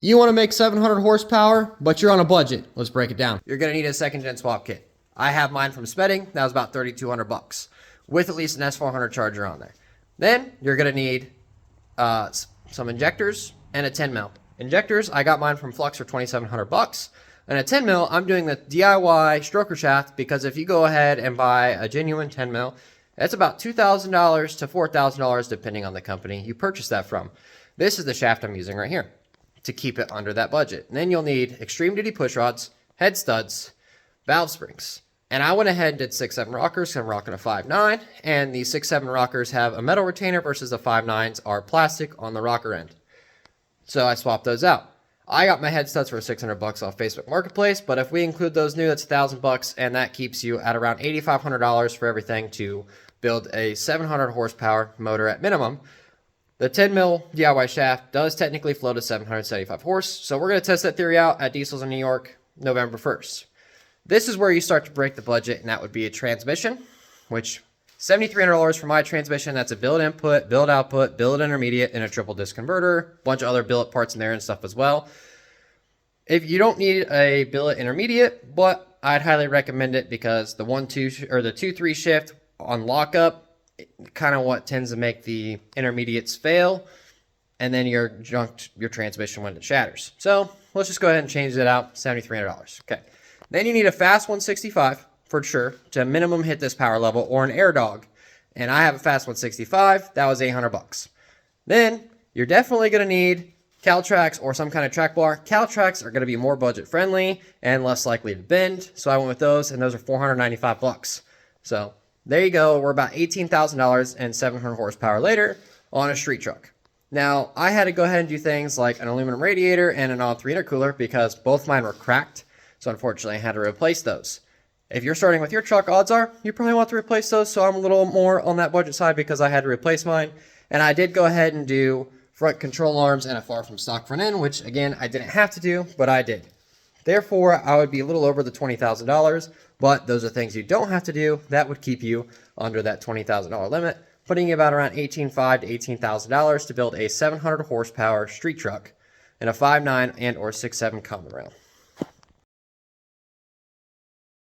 You want to make 700 horsepower, but you're on a budget. Let's break it down. You're going to need a second gen swap kit. I have mine from Spedding. That was about $3,200 with at least an S400 charger on there. Then you're going to need some injectors and a 10 mil. Injectors, I got mine from Flux for $2,700. And a 10 mil, I'm doing the DIY stroker shaft because if you go ahead and buy a genuine 10 mil, it's about $2,000 to $4,000 depending on the company you purchase that from. This is the shaft I'm using right here to keep it under that budget. And then you'll need extreme duty push rods, head studs, valve springs. And I went ahead and did 6.7 rockers because I'm rocking a 5.9. And these 6.7 rockers have a metal retainer versus the 5.9s are plastic on the rocker end. So I swapped those out. I got my head studs for $600 off Facebook Marketplace, but if we include those new, that's $1,000, and that keeps you at around $8,500 for everything to build a 700 horsepower motor at minimum. The 10 mil DIY shaft does technically flow to 775 horse, so we're going to test that theory out at Diesels in New York, November 1st. This is where you start to break the budget, and that would be a transmission, which $7,300 for my transmission. That's a billet input, billet output, billet intermediate, and a triple disc converter. A bunch of other billet parts in there and stuff as well. If you don't need a billet intermediate, but I'd highly recommend it because the 1-2 or the 2-3 shift on lockup, kind of what tends to make the intermediates fail, and then you're junked your transmission when it shatters. So let's just go ahead and change it out. $7,300. Okay. Then you need a fast 165 for sure to minimum hit this power level, or an air dog. And I have a fast 165. That was $800. Then you're definitely going to need Caltrax or some kind of track bar. Caltrax are going to be more budget friendly and less likely to bend. So I went with those, and those are $495. So there you go. We're about $18,000 and 700 horsepower later on a street truck. Now, I had to go ahead and do things like an aluminum radiator and an on-3 intercooler because both mine were cracked. So unfortunately, I had to replace those. If you're starting with your truck, odds are you probably want to replace those. So I'm a little more on that budget side because I had to replace mine. And I did go ahead and do front control arms and a far from stock front end, which again, I didn't have to do, but I did. Therefore, I would be a little over the $20,000, but those are things you don't have to do. That would keep you under that $20,000 limit, putting you about around $18,500 to $18,000 to build a 700 horsepower street truck and a 5.9 and or 6.7 common rail.